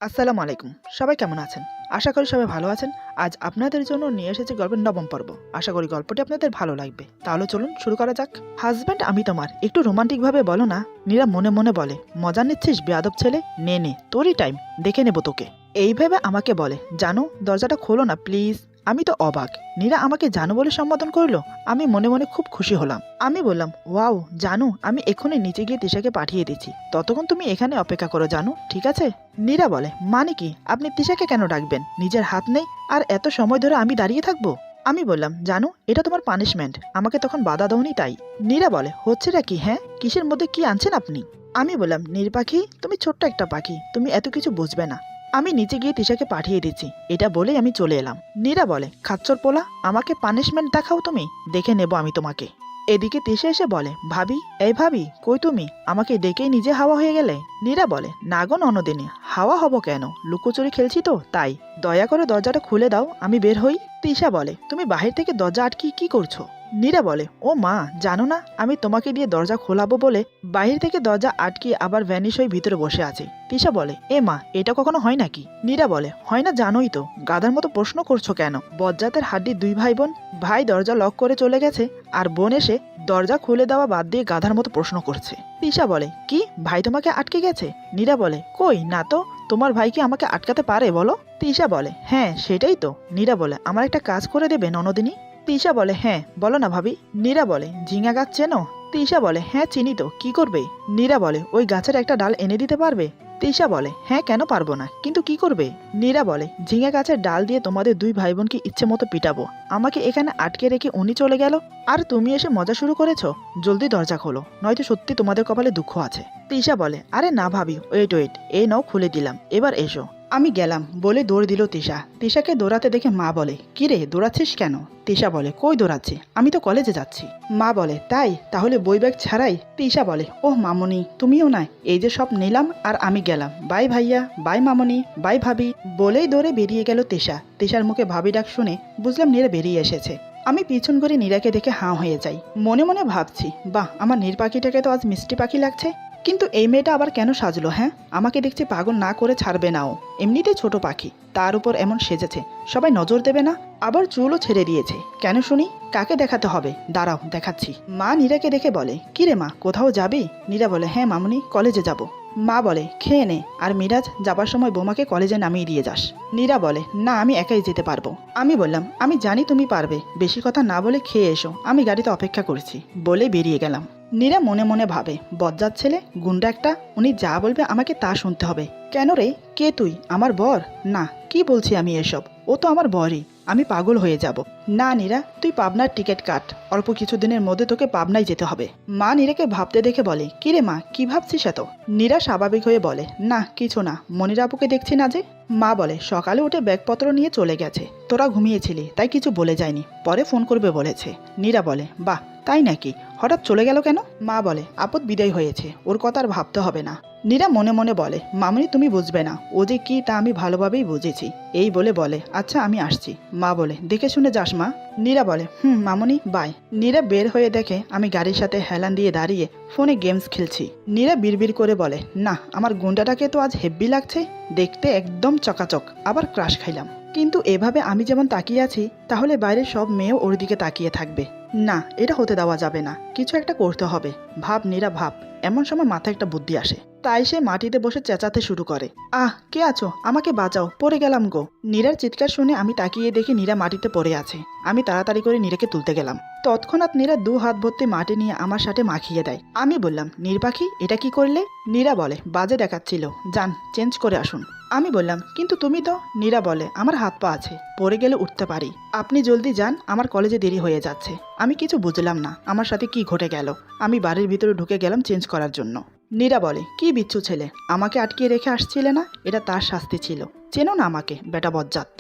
আসসালামু আলাইকুম। সবাই কেমন আছেন? আশা করি সবাই ভালো আছেন। আজ আপনাদের জন্য নিয়ে এসেছি গল্পের ৯ম পর্ব। আশা করি গল্পটি আপনাদের ভালো লাগবে। তাহলে চলুন শুরু করা যাক। হাজব্যান্ড আমি তোমার, একটু রোমান্টিকভাবে বলো না। নীরা মনে মনে বলে, মজা নিচ্ছিস বেয়াদব ছেলে? নে নে, তোরই টাইম, দেখে নেব তোকে। এই ভেবে আমাকে বলে, জানো দরজাটা খোলো না প্লিজ। আমি তো অবাক। নীরা আমাকে জানো বলে সম্বোধন করলো। আমি মনে মনে খুব খুশি হলাম। আমি বললাম, ওয়াও জানু, আমি এক্ষুনি নিচে গিয়ে তিশাকে পাঠিয়ে দিচ্ছি। ততক্ষণ তুমি এখানে অপেক্ষা করো জানু, ঠিক আছে? নীরা বলে, মানে কি? আপনি তিশাকে কেন ডাকবেন? নিজের হাত নেই আর এত সময় ধরে আমি দাঁড়িয়ে থাকবো? আমি বললাম, জানো এটা তোমার পানিশমেন্ট, আমাকে তখন বাধা দাওনি তাই। নীরা বলে, হচ্ছেটা কি? হ্যাঁ, কিসের মধ্যে কি আনছেন আপনি? আমি বললাম, নীর পাখি, তুমি ছোট্ট একটা পাখি, তুমি এত কিছু বুঝবে না। আমি নিচে গিয়ে তিশাকে পাঠিয়ে দিচ্ছি, এটা বলেই আমি চলে এলাম। নীরা বলে, খাচ্চর পোলা, আমাকে পানিশমেন্ট দেখাও তুমি, দেখে নেব আমি তোমাকে। এদিকে তিশা এসে বলে, ভাবি, এই ভাবি, কই তুমি? আমাকে ডেকেই নিজে হাওয়া হয়ে গেলে। নীরা বলে, না গো ননদিনী, হাওয়া হব কেন? লুকোচুরি খেলছি তো তাই। দয়া করে দরজাটা খুলে দাও, আমি বের হই। তিশা বলে, তুমি বাহির থেকে দরজা আটকে কি করছো? নীরা বলে, ও মা, জানো না আমি তোমাকে দিয়ে দরজা খোলাবো বলে বাহির থেকে দরজা আটকে আবার ভ্যানিশ হয়ে ভিতরে বসে আছে। তিশা বলে, এ মা, এটা কখনো হয় নাকি? নীরা বলে, হয় না জানোই তো, গাধার মতো প্রশ্ন করছো কেন? বজ্জাতের হাড্ডি দুই ভাই বোন, ভাই দরজা লক করে চলে গেছে আর বোন এসে দরজা খুলে দেওয়া বাদ দিয়ে গাধার মতো প্রশ্ন করছে। তিশা বলে, কি ভাই তোমাকে আটকে গেছে? নীরা বলে, কই না তো, তোমার ভাই কি আমাকে আটকাতে পারে বলো? তিশা বলে, হ্যাঁ সেটাই তো। নীরা বলে, আমার একটা কাজ করে দেবে ননদিনী? তিশা বলে, হ্যাঁ বলো না ভাবি। নীরা বলে, ঝিঙা গাছ চেনো? তিশা বলে, হ্যাঁ চিনি তো, কি করবে? নীরা বলে, ওই গাছের একটা ডাল এনে দিতে পারবে? তিশা বলে, হ্যাঁ কেন পারবো না, কিন্তু কি করবে? নীরা বলে, ঝিঙা গাছের ডাল দিয়ে তোমাদের দুই ভাই বোনকে ইচ্ছে মতো পিটাবো। আমাকে এখানে আটকে রেখে উনি চলে গেল আর তুমি এসে মজা শুরু করেছো। জলদি দরজা খোলো, নয়তো সত্যি তোমাদের কপালে দুঃখ আছে। তিশা বলে, আরে না ভাবি, ওয়েট ওয়েট, এই নাও খুলে দিলাম, এবার এসো। আমি গেলাম বলে দৌড় দিল তিশা। তিশাকে দৌড়াতে দেখে মা বলে, কি রে দৌড়াচ্ছিস কেন? তিশা বলে, কই দৌড়াচ্ছি, আমি তো কলেজে যাচ্ছি। মা বলে, তাই? তাহলে বই ব্যাগ ছাড়াই? তিশা বলে, ওহ মামনি, তুমিও নাই, এই যে সব নিলাম আর আমি গেলাম, বাই ভাইয়া, বাই মামনি, বাই ভাবি। বলেই দৌড়ে বেরিয়ে গেল তিশা। তিশার মুখে ভাবি ডাক শুনে বুঝলাম নীরা বেরিয়ে এসেছে। আমি পিছন করে নীরাকে দেখে হাঁ হয়ে যাই। মনে মনে ভাবছি, বাহ, আমার নীর পাখিটাকে তো আজ মিষ্টি পাখি লাগছে। কিন্তু এই মেয়েটা আবার কেন সাজলো? হ্যাঁ, আমাকে দেখছি পাগল না করে ছাড়বে না ও। এমনিতেই ছোট পাখি, তার উপর এমন সেজেছে, সবাই নজর দেবে না? আবার চুলও ছেড়ে দিয়েছে, কেন শুনি? কাকে দেখাতে হবে? দাঁড়াও দেখাচ্ছি। মা নীরাকে দেখে বলে, কি রে মা, কোথাও যাবি? নীরা বলে, হ্যাঁ মামুনি, কলেজে যাব। মা বলে, খেয়ে নে, আর মিরাজ যাবার সময় বোমাকে কলেজে নামিয়ে দিয়ে যাস। নীরা বলে, না আমি একাই যেতে পারবো। আমি বললাম, আমি জানি তুমি পারবে, বেশি কথা না বলে খেয়ে এসো, আমি গাড়িতে অপেক্ষা করছি, বলে বেরিয়ে গেলাম। নীরা মনে মনে ভাবে, বজ্জাত ছেলে, গুন্ডা একটা, উনি যা বলবে আমাকে তা শুনতে হবে। কেন রে, কে তুই? আমার বর? না, কি বলছি আমি এসব, ও তো আমার বরই, আমি পাগল হয়ে যাব। না নীরা, তুই পাবনার টিকিট কাট, অল্প কিছুদিনের মধ্যে তোকে পাবনায় যেতে হবে। মা নীরাকে ভাবতে দেখে বলে, কি রে মা, কি ভাবছিস এত? নীরা স্বাভাবিক হয়ে বলে, না কিছু না, মনির আপুকে দেখছি না যে। মা বলে, সকালে উঠে ব্যাগপত্র নিয়ে চলে গেছে, তোরা ঘুমিয়েছিলি তাই কিছু বলে যায়নি, পরে ফোন করবে বলেছে। নীরা বলে, বাহ, তাই নাকি? হঠাৎ চলে গেল কেন? মা বলে, আপদ বিদায় হয়েছে, ওর কথা আর ভাবতে হবে না। নীরা মনে মনে বলে, মামনি তুমি বুঝবে না, ও যে কি তা আমি ভালোভাবেই বুঝেছি। এই বলে, আচ্ছা আমি আসছি। মা বলে, দেখে শুনে যাস মা। নীরা বলে, মামনি বাই। নীরা বের হয়ে দেখে আমি গাড়ির সাথে হেলান দিয়ে দাঁড়িয়ে ফোনে গেমস খেলছি। নীরা বিড়বিড় করে বলে, না, আমার গুন্ডাটাকে তো আজ হেব্বি লাগছে, দেখতে একদম চকাচক, আবার ক্রাশ খাইলাম। কিন্তু এভাবে আমি যেমন তাকিয়ে আছি, তাহলে বাইরের সব মেয়েও ওর দিকে তাকিয়ে থাকবে। না, এটা হতে দেওয়া যাবে না, কিছু একটা করতে হবে। ভাব নীরা ভাব। এমন সময় মাথায় একটা বুদ্ধি আসে, তাই সে মাটিতে বসে চেঁচাতে শুরু করে, আহ, কে আছো, আমাকে বাঁচাও, পড়ে গেলাম গো। নীরার চিৎকার শুনে আমি তাকিয়ে দেখি নীরা মাটিতে পড়ে আছে। আমি তাড়াতাড়ি করে নীরাকে তুলতে গেলাম। তৎক্ষণাৎ নীরা 2 হাত ভর্তি মাটি নিয়ে আমার সাথে মাখিয়ে দেয়। আমি বললাম, নীর পাখি, এটা কি করলে? নীরা বলে, বাজে দেখাচ্ছিল, যান চেঞ্জ করে আসুন। আমি বললাম, কিন্তু তুমি তো। নীরা বলে, আমার হাত পা আছে, পড়ে গেলে উঠতে পারি, আপনি জলদি যান, আমার কলেজে দেরি হয়ে যাচ্ছে। আমি কিছু বুঝলাম না আমার সাথে কি ঘটে গেল। আমি বাড়ির ভিতরে ঢুকে গেলাম চেঞ্জ করার জন্য। নীরা বলে, কি বিচ্ছু ছেলে, আমাকে আটকিয়ে রেখে আসছিলে না? এটা তার শাস্তি ছিল, চেনো না আমাকে, বেটা বজ্জাত।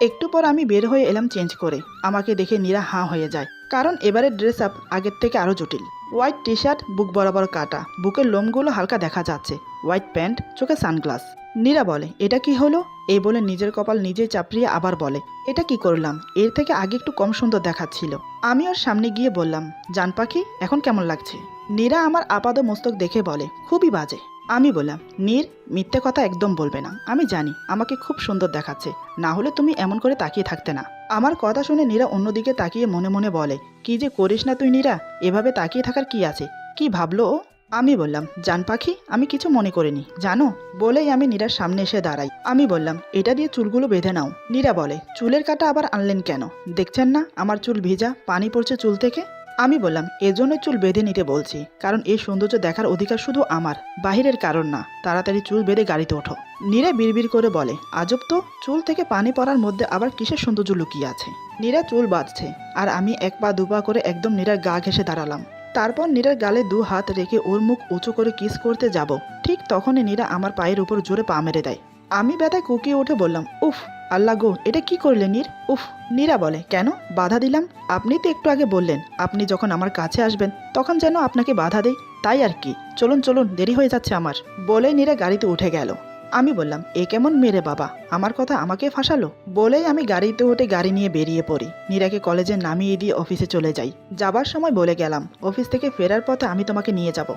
একটু পর আমি বের হয়ে এলাম চেঞ্জ করে। আমাকে দেখে নীরা হাঁ হয়ে যায়, কারণ এবারে ড্রেস আপ আগের থেকে আরো জটিল। হোয়াইট টি শার্ট, বুক বরাবর কাটা, বুকের লোমগুলো হালকা দেখা যাচ্ছে, হোয়াইট প্যান্ট, চোখে সানগ্লাস। নীরা বলে, এটা কি হলো? এই বলে নিজের কপাল নিজে চাপড়িয়ে আবার বলে, এটা কি করলাম, এর থেকে আগে একটু কম সুন্দর দেখাচ্ছিল। আমি ওর সামনে গিয়ে বললাম, জান পাখি, এখন কেমন লাগছে? নীরা আমার আপাদ মস্তক দেখে বলে, খুবই বাজে। আমি বললাম, নীর, মিথ্যে কথা একদম বলবে না। আমি জানি আমাকে খুব সুন্দর দেখাচ্ছে, না হলে তুমি এমন করে তাকিয়ে থাকতে না। আমার কথা শুনে নীরা অন্যদিকে তাকিয়ে মনে মনে বলে, কি যে করিস না তুই নীরা, এভাবে তাকিয়ে থাকার কি আছে? কি ভাবলো ও? আমি বললাম, জান পাখি, আমি কিছু মনে করিনি জানো। বলেই আমি নীরার সামনে এসে দাঁড়াই। আমি বললাম, এটা দিয়ে চুলগুলো বেঁধে নাও। নীরা বলে, চুলের কাঁটা আবার আনলেন কেন? দেখছেন না আমার চুল ভিজা, পানি পড়ছে চুল থেকে। আমি বললাম, এজন্যই চুল বেঁধে নিতে বলছি, কারণ এই সৌন্দর্য দেখার অধিকার শুধু আমার, বাহিরের কারণ না। তাড়াতাড়ি চুল বেঁধে গাড়িতে ওঠো। নীরা বিড়বিড় করে বলে, আজব তো, চুল থেকে পানি পড়ার মধ্যে আবার কিসের সৌন্দর্য লুকিয়ে আছে? নীরা চুল বাঁধছে, আর আমি এক পা দুপা করে একদম নীরার গা ঘেঁষে দাঁড়ালাম। তারপর নীরার গালে 2 হাত রেখে ওর মুখ উঁচু করে কিস করতে যাব, ঠিক তখনই নীরা আমার পায়ের উপর জোরে পা মেরে দেয়। আমি ব্যথায় কুকিয়ে উঠে বললাম, উফ আল্লাহ গো, এটা কি করলে নীর? উফ। নীরা বলে, কেন বাধা দিলাম? আপনি তো একটু আগে বললেন আপনি যখন আমার কাছে আসবেন তখন যেন আপনাকে বাধা দেই, তাই আর কি। চলুন চলুন, দেরি হয়ে যাচ্ছে আমার। বলে নীরা গাড়িতে উঠে গেল। আমি বললাম, এ কেমন মেরে বাবা, আমার কথা আমাকে ফাঁসালো? বলেই আমি গাড়িতে উঠে গাড়ি নিয়ে বেরিয়ে পড়ি। নীরাকে কলেজে নামিয়ে দিয়ে অফিসে চলে যাই। যাবার সময় বলে গেলাম, অফিস থেকে ফেরার পথে আমি তোমাকে নিয়ে যাব।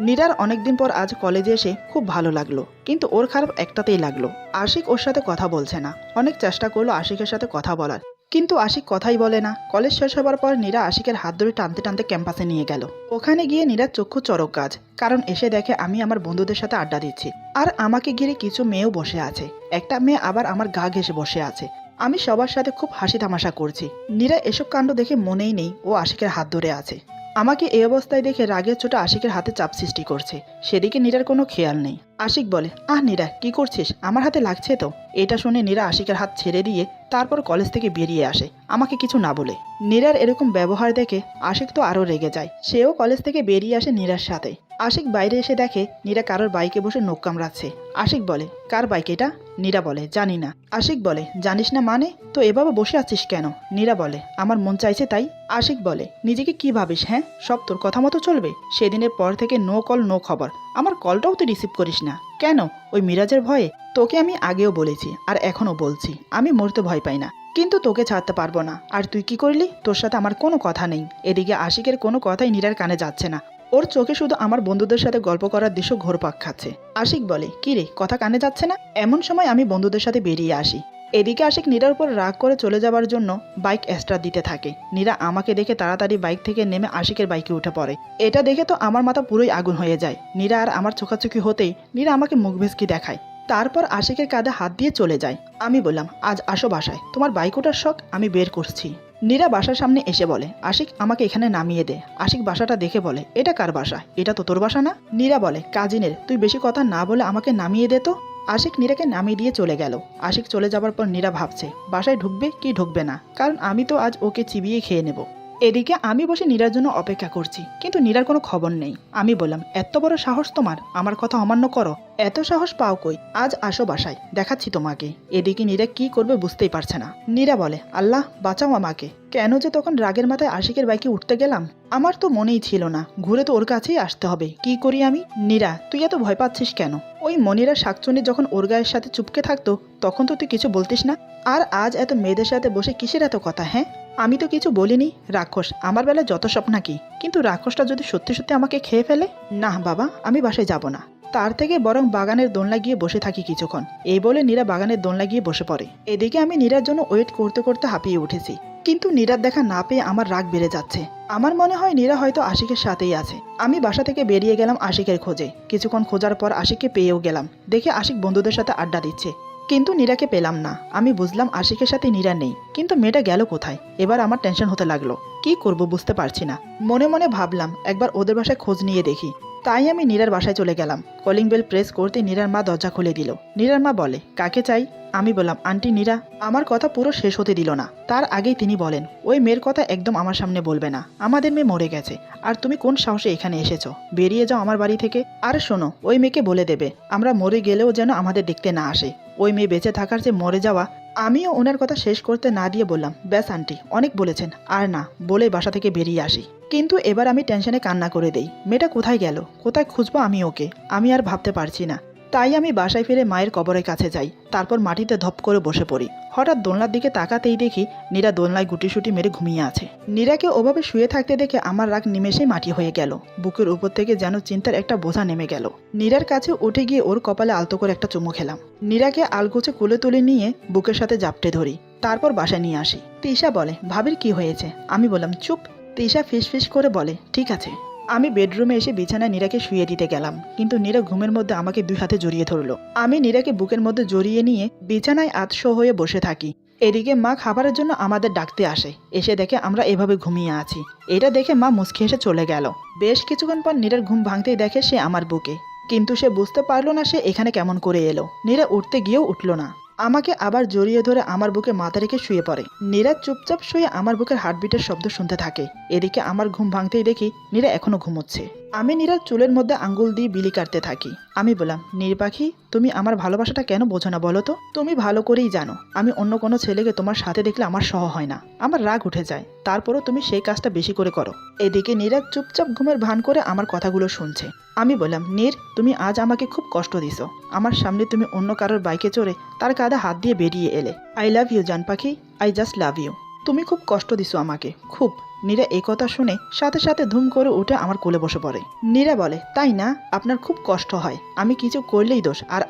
নীরার অনেকদিন পর আজ কলেজে এসে খুব ভালো লাগলো, কিন্তু ওর খারাপ একটাতেই লাগলো, আশিক ওর সাথে কথা বলছে না। অনেক চেষ্টা করলো আশিকের সাথে কথা বলার, কিন্তু আশিক কথাই বলে না। কলেজ শেষ হবার পর নীরা আশিকের হাত ধরে টানতে টানতে ক্যাম্পাসে নিয়ে গেল। ওখানে গিয়ে নীরার চক্ষু চড়ক গাছ, কারণ এসে দেখে আমি আমার বন্ধুদের সাথে আড্ডা দিচ্ছি, আর আমাকে ঘিরে কিছু মেয়েও বসে আছে। একটা মেয়ে আবার আমার গা ঘেঁষে বসে আছে। আমি সবার সাথে খুব হাসি তামাশা করছি। নীরা এসব কাণ্ড দেখে মনেই নেই ও আশিকের হাত ধরে আছে। আমাকে এই অবস্থায় দেখে রাগের চোটে আশিকের হাতে চাপ সৃষ্টি করছে, সেদিকে নীরার কোনো খেয়াল নেই। আশিক বলে, নীরা কি করছিস, আমার হাতে লাগছে তো। এটা শুনে নীরা আশিকের হাত ছেড়ে দিয়ে তারপর কলেজ থেকে বেরিয়ে আসে, আমাকে কিছু না বলে। নীরার এরকম ব্যবহার দেখে আশিক তো আরও রেগে যায়। সেও কলেজ থেকে বেরিয়ে আসে নীরার সাথে। আশিক বাইরে এসে দেখে নীরা কারোর বাইকে বসে নখ কামড়াচ্ছে। আশিক বলে, কার বাইক এটা? নীরা বলে, জানি না। আশিক বলে, জানিস না মানে? তো এভাবে বসে আছিস কেন? নীরা বলে, আমার মন চাইছে তাই। আশিক বলে, নিজেকে কি ভাবিস হ্যাঁ? সব তোর কথা মতো চলবে? সেদিনের পর থেকে নো কল নো খবর। আমার কলটাও তুই রিসিভ করিস না কেন? ওই মিরাজের ভয়ে? তোকে আমি আগেও বলেছি আর এখনও বলছি, আমি মরতে ভয় পাই না, কিন্তু তোকে ছাড়তে পারবো না। আর তুই কি করলি? তোর সাথে আমার কোনো কথা নেই। এদিকে আশিকের কোনো কথাই নীরার কানে যাচ্ছে না। ওর চোখে শুধু আমার বন্ধুদের সাথে গল্প করার দৃশ্য ঘোরপাক খাচ্ছে। আশিক বলে, কি রে, কথা কানে যাচ্ছে না? এমন সময় আমি বন্ধুদের সাথে বেরিয়ে আসি। এদিকে আশিক নীরার উপর রাগ করে চলে যাবার জন্য বাইক এক্সট্রা দিতে থাকে। নীরা আমাকে দেখে তাড়াতাড়ি বাইক থেকে নেমে আশিকের বাইকে উঠে পড়ে। এটা দেখে তো আমার মাথা পুরোই আগুন হয়ে যায়। নীরা আর আমার চোখাচোখি হতেই নীরা আমাকে মুখ ভেসকি দেখায়, তারপর আশিকের কাঁধে হাত দিয়ে চলে যায়। আমি বললাম, আজ আসো বাসায়, তোমার বাইক ওঠার শখ আমি বের করছি। নীরা বাসার সামনে এসে বলে, আশিক আমাকে এখানে নামিয়ে দে। আশিক বাসাটা দেখে বলে, এটা কার বাসা? এটা তো তোর বাসা না। নীরা বলে, কাজিনের, তুই বেশি কথা না বলে আমাকে নামিয়ে দে তো। আশিক নীরাকে নামিয়ে দিয়ে চলে গেল। আশিক চলে যাবার পর নীরা ভাবছে বাসায় ঢুকবে কি ঢুকবে না, কারণ আমি তো আজ ওকে চিবিয়ে খেয়ে নেব। এদিকে আমি বসে নীরার জন্য অপেক্ষা করছি, কিন্তু নীরার কোনো খবর নেই। আমি বললাম, এত বড় সাহস তোমার, আমার কথা অমান্য করো? এত সাহস পাও কই? আজ আসো বাসায়, দেখাচ্ছি তোমাকে। এদিকে নীরা কি করবে বুঝতেই পারছে না। নীরা বলে, আল্লাহ বাঁচাও আমাকে। কেন যে তখন রাগের মাথায় আশিকের বাইকে উঠতে গেলাম, আমার তো মনেই ছিল না। ঘুরে তো ওর কাছেই আসতে হবে, কি করি আমি? নীরা, তুই এত ভয় পাচ্ছিস কেন? ওই মনিরা শাকচুনি যখন ওর গায়ের সাথে চুপকে থাকতো তখন তো তুই কিছু বলতিস না, আর আজ এত মেয়েদের সাথে বসে কিসের এত কথা? হ্যাঁ, আমি তো কিছু বলিনি। রাক্ষস আমার বেলায় যত সব নাকি, কিন্তু রাক্ষসটা যদি সত্যি সত্যি আমাকে খেয়ে ফেলে? না বাবা, আমি বাসায় যাব না। তার থেকে বরং বাগানের দোলনা গিয়ে বসে থাকি কিছুক্ষণ। এই বলে নীরা বাগানের দোলনা গিয়ে বসে পড়ে। এদিকে আমি নীরার জন্য ওয়েট করতে করতে হাঁপিয়ে উঠেছি, কিন্তু নীরার দেখা না পেয়ে আমার রাগ বেড়ে যাচ্ছে। আমার মনে হয় নীরা হয়তো আশিকের সাথেই আছে। আমি বাসা থেকে বেরিয়ে গেলাম আশিকের খোঁজে। কিছুক্ষণ খোঁজার পর আশিককে পেয়েও গেলাম। দেখে আশিক বন্ধুদের সাথে আড্ডা দিচ্ছে, কিন্তু নীরাকে পেলাম না। আমি বুঝলাম আশিকের সাথে নীরা নেই, কিন্তু মেয়েটা গেল কোথায়? এবার আমার টেনশন হতে লাগলো, কি করব বুঝতে পারছি না। মনে মনে ভাবলাম একবার ওদের বাসায় খোঁজ নিয়ে দেখি। তাই আমি নীরার বাসায় চলে গেলাম। কলিং বেল প্রেস করতে নীরার মা দরজা খুলে দিল। নীরার মা বলে, কাকে চাই? আমি বললাম, আন্টি নীরা। আমার কথা পুরো শেষ হতে দিল না, তার আগেই তিনি বলেন, ওই মেয়ের কথা একদম আমার সামনে বলবে না। আমাদের মেয়ে মরে গেছে, আর তুমি কোন সাহসে এখানে এসেছো? বেরিয়ে যাও আমার বাড়ি থেকে। আর শোনো, ওই মেয়েকে বলে দেবে আমরা মরে গেলেও যেন আমাদের দেখতে না আসে। ওই মেয়ে বেঁচে থাকার যে মরে যাওয়া। আমিও ওনার কথা শেষ করতে না দিয়ে বললাম, ব্যাস আন্টি, অনেক বলেছেন, আর না। বলে বাসা থেকে বেরিয়ে আসি। কিন্তু এবার আমি টেনশনে কান্না করে দেই। মেয়েটা কোথায় গেল? কোথায় খুঁজবো আমি ওকে? আমি আর ভাবতে পারছি না। তাই আমি বাসায় ফিরে মায়ের কবরের কাছে যাই, তারপর মাটিতে ধপ করে বসে পড়ি। হঠাৎ দোলনার দিকে তাকাতেই দেখি নীরা দোলনায় গুটিসুটি মেরে ঘুমিয়ে আছে। নীরাকে ওভাবে শুয়ে থাকতে দেখে আমার রাগ নিমেষেই মাটি হয়ে গেল। বুকের উপর থেকে যেন চিন্তার একটা বোঝা নেমে গেল। নীরার কাছে উঠে গিয়ে ওর কপালে আলতো করে একটা চুমু খেলাম। নীরাকে আলগোছে কোলে তুলে নিয়ে বুকের সাথে জাপটে ধরি, তারপর বাসায় নিয়ে আসি। তিশা বলে, ভাবির কি হয়েছে? আমি বললাম, চুপ। তিশা ফিস করে বলে, ঠিক আছে। আমি বেডরুমে এসে বিছানায় নীরাকে শুয়ে দিতে গেলাম, কিন্তু নীরা ঘুমের মধ্যে আমাকে 2 হাতে জড়িয়ে ধরলো। আমি নীরাকে বুকের মধ্যে জড়িয়ে নিয়ে বিছানায় আতশো হয়ে বসে থাকি। এদিকে মা খাবারের জন্য আমাদের ডাকতে আসে, এসে দেখে আমরা এভাবে ঘুমিয়ে আছি। এটা দেখে মা মুচকি হেসে চলে গেল। বেশ কিছুক্ষণ পর নীরার ঘুম ভাঙতেই দেখে সে আমার বুকে, কিন্তু সে বুঝতে পারলো না সে এখানে কেমন করে এলো। নীরা উঠতে গিয়েও উঠল না, আমাকে আবার জড়িয়ে ধরে আমার বুকে মাথা রেখে শুয়ে পড়ে। নীরা চুপচাপ শুয়ে আমার বুকের হার্টবিটের শব্দ শুনতে থাকে। এদিকে আমার ঘুম ভাঙতেই দেখি নীরা এখনো ঘুমোচ্ছে। আমি নীরার চুলের মধ্যে আঙ্গুল দিয়ে বিলি কাটতে থাকি। আমি বললাম, নীর পাখি, তুমি আমার ভালোবাসাটা কেন বোঝো না বলো তো? তুমি ভালো করেই জানো আমি অন্য কোনো ছেলেকে তোমার সাথে দেখলে আমার সহ হয় না, আমার রাগ উঠে যায়। তারপরও তুমি সেই কাজটা বেশি করে করো। এদিকে নীরা চুপচাপ ঘুমের ভান করে আমার কথাগুলো শুনছে। আমি বললাম, নীর, তুমি আজ আমাকে খুব কষ্ট দিছো। আমার সামনে তুমি অন্য কারোর বাইকে চড়ে তার কাঁধে হাত দিয়ে বেরিয়ে এলে। আই লাভ ইউ জান পাখি, আই জাস্ট লাভ ইউ। তুমি খুব কষ্ট দিছো আমাকে, খুব। নীরা এই কথা শুনে সাথে সাথে ধুম করে উঠে আমার কোলে বসে পড়ে। নীরা বলে, তাই না? আপনার খুব কষ্ট হয়, আমি কিছু করলেই দোষ। আর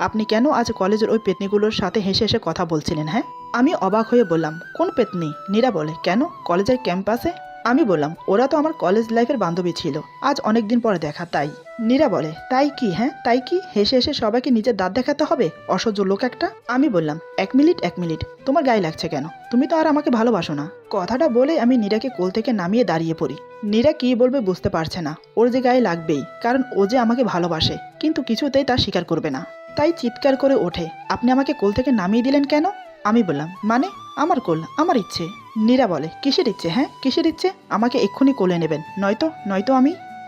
আপনি কেন আজ কলেজের ওই পেতনিগুলোর সাথে হেসে হেসে কথা বলছিলেন? হ্যাঁ? আমি অবাক হয়ে বললাম, কোন পেতনি? নীরা বলে, কেন, কলেজের ক্যাম্পাসে? আমি বললাম, ওরা তো আমার কলেজ লাইফের বান্ধবী ছিল, আজ অনেকদিন পরে দেখা, তাই। নীরা বলে, তাই কি? হ্যাঁ তাই কি? হেসে হেসে সবাইকে নিজের দাঁত দেখাতে হবে, অসহ্য লোক একটা। আমি বললাম, এক মিনিট, তোমার গায়ে লাগছে কেন? তুমি তো আর আমাকে ভালোবাসো না। কথাটা বলে আমি নীরাকে কোল থেকে নামিয়ে দাঁড়িয়ে পড়ি। নীরা কি বলবে বুঝতে পারছে না, ওর যে গায়ে লাগবেই, কারণ ও যে আমাকে ভালোবাসে, কিন্তু কিছুতেই তা স্বীকার করবে না। তাই চিৎকার করে ওঠে, আপনি আমাকে কোল থেকে নামিয়ে দিলেন কেন? আমি বললাম, মানে আমার কোল, আমার ইচ্ছে। নীরা বলে, কিসের ইচ্ছে? হ্যাঁ কিসের ইচ্ছে? আমাকে এক্ষুনি কোলে নেবেন, নয়তো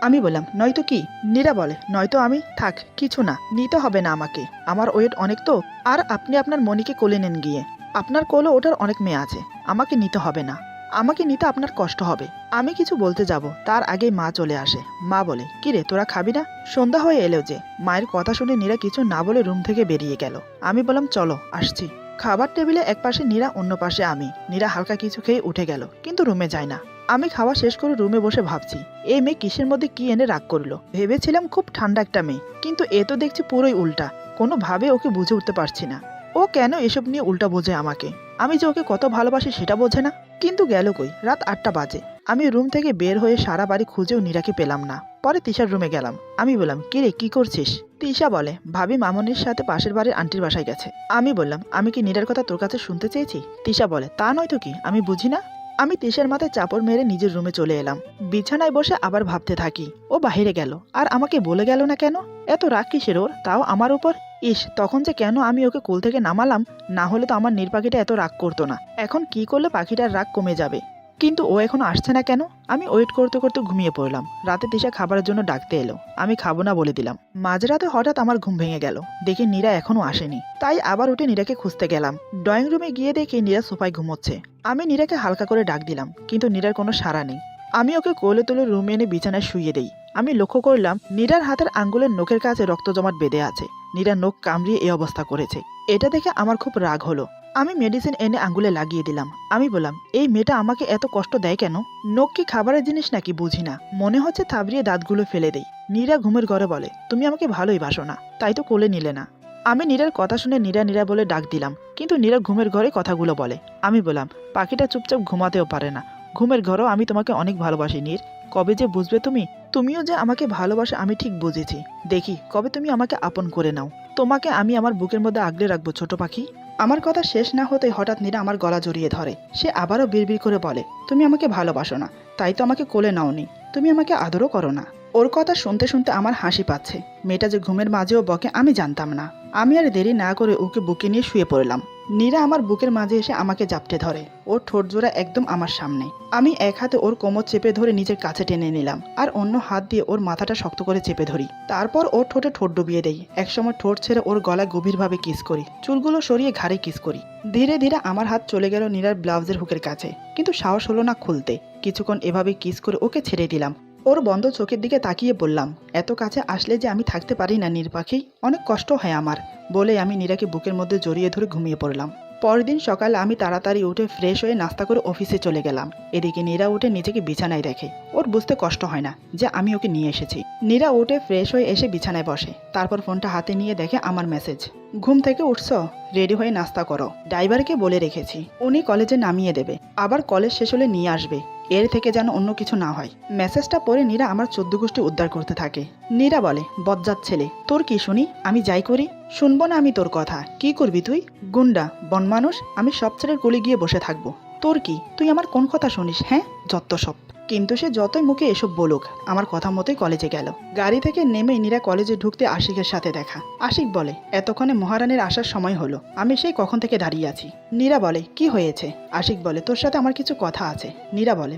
আমি বললাম, নয়তো কি? নীরা বলে, নয়তো আমি, থাক কিছু না, নিতে হবে না আমাকে, আমার ওয়েট অনেক তো। আর আপনি আপনার মনিকে কোলে নেন গিয়ে, আপনার কোলে ওঠার অনেক মেয়ে আছে, আমাকে নিতে হবে না, আমাকে নিতে আপনার কষ্ট হবে। আমি কিছু বলতে যাব, তার আগেই মা চলে আসে। মা বলে, কিরে তোরা খাবি না? সন্ধ্যা হয়ে এলো যে। মায়ের কথা শুনে নীরা কিছু না বলে রুম থেকে বেরিয়ে গেল। আমি বললাম, চলো আসছি। খাবার টেবিলে এক পাশে নীরা, অন্য পাশে আমি। নীরা হালকা কিছু খেয়ে উঠে গেল, কিন্তু রুমে যায় না। আমি খাওয়া শেষ করে রুমে বসে ভাবছি, এই মেয়ে কিসের মধ্যে কি এনে রাগ করলো। ভেবেছিলাম খুব ঠান্ডা একটা মেয়ে, কিন্তু এ তো দেখছি পুরোই উল্টা। কোনোভাবে ওকে বুঝে উঠতে পারছি না, ও কেন এসব নিয়ে উল্টা বোঝে আমাকে। আমি যে ওকে কত ভালোবাসি সেটা বোঝে না। কিন্তু গেল কই, রাত 8টা বাজে। আমি রুম থেকে বের হয়ে সারা বাড়ি খুঁজেও নীরাকে পেলাম না। পরে তিশার রুমে গেলাম। আমি বললাম, কিরে কি করছিস? তিশা বলে, ভাবি মামনির সাথে পাশের বাড়ির আন্টির বাসায় গেছে। আমি বললাম, আমি কি নীরার কথা তোর কাছে শুনতে চেয়েছি? তিশা বলে, তা নয় তো কি, আমি বুঝি না। আমি তিশার মাথায় চাপড় মেরে নিজের রুমে চলে এলাম। বিছানায় বসে আবার ভাবতে থাকি, ও বাহিরে গেল আর আমাকে বলে গেল না কেন? এত রাগ কিসের ওর, তাও আমার উপর? ইস, তখন যে কেন আমি ওকে কোল থেকে নামালাম, না হলে তো আমার নীর পাখিটা এত রাগ করতো না। এখন কি করলে পাখিটার রাগ কমে যাবে? কিন্তু ও এখনো আসছে না কেন? আমি ওয়েট করতে করতে ঘুমিয়ে পড়লাম। রাতে তিশা খাবারের জন্য ডাকতে এলো, আমি খাবো না বলে দিলাম। মাঝরাতে হঠাৎ আমার ঘুম ভেঙে গেল, দেখি নীরা এখনো আসেনি। তাই আবার উঠে নীরাকে খুঁজতে গেলাম। ড্রয়িং রুমে গিয়ে দেখি নীরা সোফায় ঘুমোচ্ছে। আমি নীরাকে হালকা করে ডাক দিলাম, কিন্তু নীরার কোনো সাড়া নেই। আমি ওকে কোলে তুলে রুমে এনে বিছানায় শুইয়ে দেই। আমি লক্ষ্য করলাম নীরার হাতের আঙ্গুলের নখের কাছে রক্ত জমাট বেঁধে আছে। নীরা নখ কামড়িয়ে এই অবস্থা করেছে। এটা দেখে আমার খুব রাগ হলো। আমি মেডিসিন এনে আঙ্গুলে লাগিয়ে দিলাম। আমি বললাম, এই মেয়েটা আমাকে এত কষ্ট দেয় কেন? নখ কি খাবারের জিনিস নাকি বুঝি না, মনে হচ্ছে থাবড়িয়ে দাঁতগুলো ফেলে দেই। নীরা ঘুমের ঘরে বলে, তুমি আমাকে ভালোই বাসো না, তাই তো কোলে নিলে না। আমি নীরার কথা শুনে নীরা নীরা বলে ডাক দিলাম, কিন্তু নীরা ঘুমের ঘরে কথাগুলো বলে। আমি বললাম, পাখিটা চুপচাপ ঘুমাতেও পারে না, ঘুমের ঘরেও আমি তোমাকে অনেক ভালোবাসি নীর। কবে যে বুঝবে তুমিও যে আমাকে ভালোবাসো আমি ঠিক বুঝেছি। দেখি কবে তুমি আমাকে আপন করে নাও। তোমাকে আমি আমার বুকের মধ্যে আগলে রাখবো ছোট পাখি। আমার কথা শেষ না হতেই হঠাৎ নীরা আমার গলা জড়িয়ে ধরে। সে আবারও বিড়বিড় করে বলে, তুমি আমাকে ভালোবাসো না, তাই তো আমাকে কোলে নাওনি, তুমি আমাকে আদরও করো না। ওর কথা শুনতে শুনতে আমার হাসি পাচ্ছে। মেয়েটা যে ঘুমের মাঝেও বকে আমি জানতাম না। আমি আর দেরি না করে ওকে বুকে নিয়ে শুয়ে পড়লাম। নীরা আমার বুকের মাঝে এসে আমাকে জাপটে ধরে, ওর ঠোঁট জোড়া একদম আমার সামনে। আমি এক হাতে ওর কোমর চেপে ধরে নিজের কাছে টেনে নিলাম, আর অন্য হাত দিয়ে ওর মাথাটা শক্ত করে চেপে ধরি। তারপর ওর ঠোঁটে ঠোঁট ডুবিয়ে দেই। একসময় ঠোঁট ছেড়ে ওর গলায় গভীরভাবে কিস করি, চুলগুলো সরিয়ে ঘাড়ে কিস করি। ধীরে ধীরে আমার হাত চলে গেল নীরার ব্লাউজের হুকের কাছে, কিন্তু সাহস হলো না খুলতে। কিছুক্ষণ এভাবে কিস করে ওকে ছেড়ে দিলাম। ও ওর বন্ধ চোখের দিকে তাকিয়ে বললাম, এত কাছে আসলে যে আমি থাকতে পারি না নীর পাখি, অনেক কষ্ট হয় আমার। বলে আমি নীরাকে বুকের মধ্যে জড়িয়ে ধরে ঘুমিয়ে পড়লাম। পরের দিন সকালে আমি তাড়াতাড়ি উঠে ফ্রেশ হয়ে নাস্তা করে অফিসে চলে গেলাম। এদিকে নীরা উঠে নিজেকে বিছানায় রেখে, ওর বুঝতে কষ্ট হয় না যে আমি ওকে নিয়ে এসেছি। নীরা উঠে ফ্রেশ হয়ে এসে বিছানায় বসে, তারপর ফোনটা হাতে নিয়ে দেখে আমার মেসেজ। ঘুম থেকে উঠছ? রেডি হয়ে নাস্তা করো, ড্রাইভারকে বলে রেখেছি উনি কলেজে নামিয়ে দেবে, আবার কলেজ শেষ হলে নিয়ে আসবে, এর থেকে যেন অন্য কিছু না হয়। মেসেজটা পড়ে নীরা আমার 14 গোষ্ঠী উদ্ধার করতে থাকে। নীরা বলে, বজ্জাত ছেলে, তোর কি শুনি? আমি যাই করি? শুনবো না আমি তোর কথা। কি করবি তুই? গুন্ডা, বনমানুষ, আমি সব ছেলের কোলে গিয়ে বসে থাকবো। তোর কি? তুই আমার কোন কথা শুনিস? হ্যাঁ, যত সব। কিন্তু সে যতই মুখে এসব বলুক, আমার কথা মতোই কলেজে গেল। গাড়ি থেকে নেমে নীরা কলেজে ঢুকতে আশিকের সাথে দেখা। আশিক বলে, এতক্ষণে মহারানীর আসার সময় হলো, আমি সেই কখন থেকে দাঁড়িয়ে আছি। নীরা বলে, কি হয়েছে? আশিক বলে, তোর সাথে আমার কিছু কথা আছে। নীরা বলে,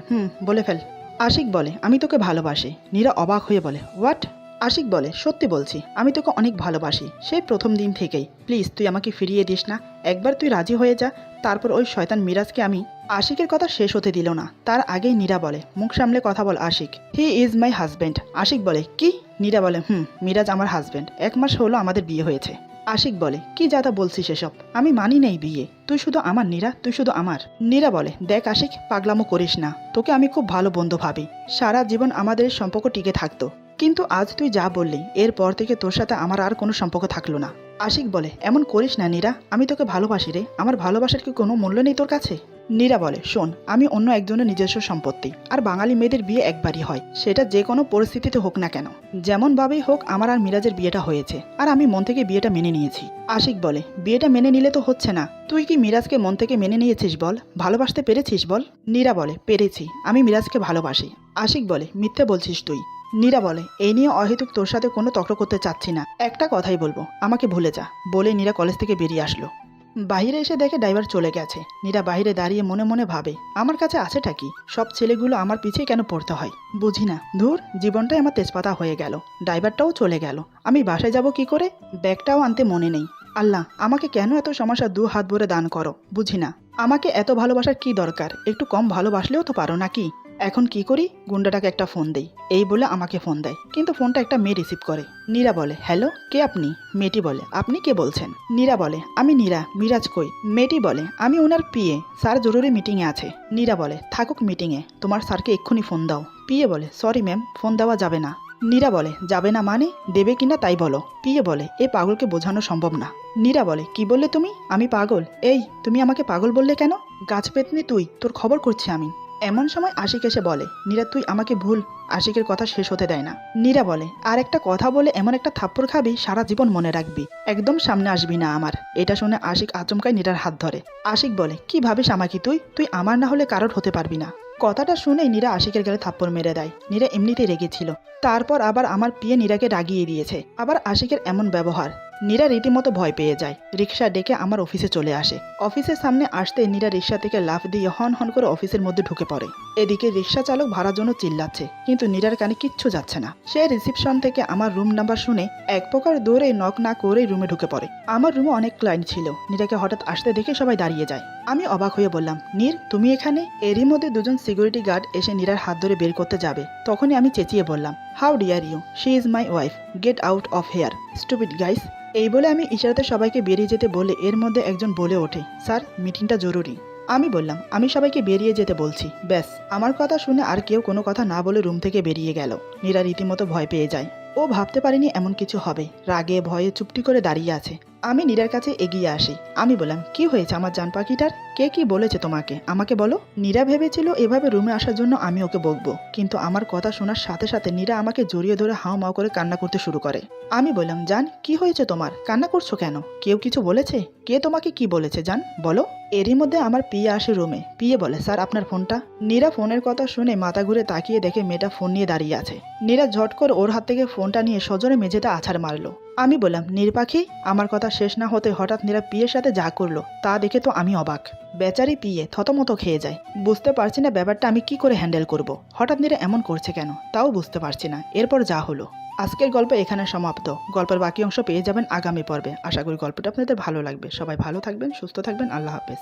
বলে ফেল। আশিক বলে, আমি তোকে ভালোবাসি। নীরা অবাক হয়ে বলে, হোয়াট? আশিক বলে, সত্যি বলছি, আমি তোকে অনেক ভালোবাসি, সেই প্রথম দিন থেকেই। প্লিজ তুই আমাকে ফিরিয়ে দিস না, একবার তুই রাজি হয়ে যা। তারপর ওই শয়তান মিরাজকে আমি। আশিকের কথা শেষ হতে দিল না, তার আগেই নীরা বলে, মুখ সামলে কথা বল Ashiq, he is my husband. Ashiq বলে, কি? নীরা বলে, মিরাজ আমার হাজব্যান্ড, 1 মাস হলো আমাদের বিয়ে হয়েছে। আশিক বলে, কি যাতা বলছিস এসব? আমি মানি নেই বিয়ে, তুই শুধু আমার নীরা, তুই শুধু আমার। নীরা বলে, দেখ আশিক, পাগলামো করিস না, তোকে আমি খুব ভালো বন্ধু ভাবি, সারা জীবন আমাদের সম্পর্ক টিকে থাকতো, কিন্তু আজ তুই যা বললি, এরপর থেকে তোর সাথে আমার আর কোনো সম্পর্ক থাকলো না। আশিক বলে, এমন করিস না নীরা, আমি তোকে ভালোবাসি রে, আমার ভালোবাসার কি কোনো মূল্য নেই তোর কাছে? নীরা বলে, শোন, আমি অন্য একজনের নিজস্ব সম্পত্তি, আর বাঙালি মেয়েদের বিয়ে একবারই হয়, সেটা যে কোনো পরিস্থিতিতে হোক না কেন, যেমন ভাবেই হোক আমার আর মিরাজের বিয়েটা হয়েছে, আর আমি মন থেকে বিয়েটা মেনে নিয়েছি। আশিক বলে, বিয়েটা মেনে নিলে তো হচ্ছে না, তুই কি মিরাজকে মন থেকে মেনে নিয়েছিস বল? ভালোবাসতে পেরেছিস বল? নীরা বলে, পেরেছি, আমি মিরাজকে ভালোবাসি। আশিক বলে, মিথ্যে বলছিস তুই। নীরা বলে, এই নিয়ে অহেতুক তোর সাথে কোনো তর্ক করতে চাচ্ছি না, একটা কথাই বলবো, আমাকে ভুলে যা। বলে নীরা কলেজ থেকে বেরিয়ে আসলো। বাইরে এসে দেখে ড্রাইভার চলে গেছে। নীরা বাইরে দাঁড়িয়ে মনে মনে ভাবে, আমার কাছে আছেটা কি? সব ছেলেগুলো আমার পিছিয়ে কেন পড়তে হয়? বুঝি না। ধুর, জীবনটাই আমার তেজপাতা হয়ে গেল, ড্রাইভারটাও চলে গেল, আমি বাসায় যাব কি করে? ব্যাগটাও আনতে মনে নেই। আল্লাহ, আমাকে কেন এত সমস্যা 2 হাত ভরে দান করো, বুঝি না। আমাকে এত ভালোবাসার কি দরকার? একটু কম ভালোবাসলেও তো পারো নাকি? এখন কি করি? গুন্ডাটাকে একটা ফোন দেই, এই বলে আমাকে ফোন দেয়, কিন্তু ফোনটা একটা মেয়ে রিসিভ করে। নীরা বলে, হ্যালো, কে আপনি? মেয়েটি বলে, আপনি কে বলছেন? নীরা বলে, আমি নীরা, মিরাজ কই? মেয়েটি বলে, আমি ওনার পিএ, স্যার জরুরি মিটিংয়ে আছে। নীরা বলে, থাকুক মিটিংয়ে, তোমার স্যারকে এক্ষুনি ফোন দাও। পিএ বলে, সরি ম্যাম, ফোন দেওয়া যাবে না। নীরা বলে, যাবে না মানে? দেবে কিনা তাই বলো। পিএ বলে, এ পাগলকে বোঝানো সম্ভব না। নীরা বলে, কি বললে তুমি? আমি পাগল? এই, তুমি আমাকে পাগল বললে কেন? গাছ পেতনি তুই, তোর খবর করছি আমি। এমন সময় আশিক এসে বলে, নীরা তুই আমাকে ভুল। আশিকের কথা শেষ হতে দেয় না। নীরা বলে, আর একটা কথা বলে এমন একটা থাপ্পড় খাবি, সারা জীবন মনে রাখবি, একদম সামনে আসবি না আমার। এটা শুনে আশিক আচমকায় নীরার হাত ধরে। আশিক বলে, কি ভাবিস আমাকে তুই? তুই আমার না হলে কারোর হতে পারবি না। কথাটা শুনেই নীরা আশিকের গালে থাপ্পড় মেরে দেয়। নীরা এমনিতেই রেগেছিল, তারপর আবার আমার পিয়ে নীরাকে রাগিয়ে দিয়েছে, আবার আশিকের এমন ব্যবহার। নীরা রীতিমতো ভয় পেয়ে যায়, রিক্সা ডেকে আমার অফিসে চলে আসে। অফিসের সামনে আসতে নীরা রিক্সা থেকে লাফ দিয়ে হন হন করে অফিসের মধ্যে ঢুকে পড়ে। এদিকে রিক্সা চালক ভাড়ার জন্য চিল্লাচ্ছে, কিন্তু নীরার কানে কিচ্ছু যাচ্ছে না। সে রিসিপশন থেকে আমার রুম নাম্বার শুনে এক প্রকার দৌড়ে নক না করেই রুমে ঢুকে পড়ে। আমার রুমে অনেক ক্লায়েন্ট ছিল, নীরাকে হঠাৎ আসতে দেখে সবাই দাঁড়িয়ে যায়। আমি অবাক হয়ে বললাম, নীর, তুমি এখানে? এরই মধ্যে দুজন সিকিউরিটি গার্ড এসে নীরার হাত ধরে বের করতে যাবে, তখনই আমি চেঁচিয়ে বললাম, how dare you, she is my wife, get out of here, stupid guys. এই বলে আমি ইশারাতে সবাইকে বেরিয়ে যেতে বলে এর মধ্যে একজন বলে ওঠে, স্যার, মিটিংটা জরুরি। আমি বললাম, আমি সবাইকে বেরিয়ে যেতে বলছি। ব্যাস, আমার কথা শুনে আর কেউ কোনো কথা না বলে রুম থেকে বেরিয়ে গেল। নীরা রীতিমতো ভয় পেয়ে যায়। ও ভাবতে পারেনি এমন কিছু হবে, রাগে ভয়ে চুপটি করে দাঁড়িয়ে আছে। আমি নীরার কাছে এগিয়ে আসি। আমি বললাম, কি হয়েছে আমার জান পাখিটার? কে কি বলেছে তোমাকে, আমাকে বলো। নীরা ভেবেছিল এভাবে রুমে আসার জন্য আমি ওকে বকবো, কিন্তু আমার কথা শোনার সাথে সাথে নীরা আমাকে জড়িয়ে ধরে হাও মাও করে কান্না করতে শুরু করে। আমি বললাম, জান, কি হয়েছে তোমার, কান্না করছো কেন? কেউ কিছু বলেছে? কে তোমাকে কি বলেছে জান, বলো। এরই মধ্যে আমার পিয়ে আসে রুমে। পিয়ে বলে, স্যার, আপনার ফোনটা। নীরা ফোনের কথা শুনে মাথা ঘুরে তাকিয়ে দেখে মেয়েটা ফোন নিয়ে দাঁড়িয়ে আছে। নীরা ঝট করে ওর হাত থেকে ফোনটা নিয়ে সজোরে মেঝেতে আছাড় মারলো। আমি বললাম, নীর পাখি। আমার কথা শেষ না হতে হঠাৎ নীরা পিয়ের সাথে যা করলো তা দেখে তো আমি অবাক। বেচারি পিয়ে থতমতো খেয়ে যায়। বুঝতে পারছি না ব্যাপারটা আমি কি করে হ্যান্ডেল করব। হঠাৎ নীরা এমন করছে কেন, তাও বুঝতে পারছি না। এরপর যা হলো। আজকের গল্প এখানে সমাপ্ত। গল্পের বাকি অংশ পেয়ে যাবেন আগামী পর্বে। আশা করি গল্পটা আপনাদের ভালো লাগবে। সবাই ভালো থাকবেন, সুস্থ থাকবেন। আল্লাহ হাফেজ।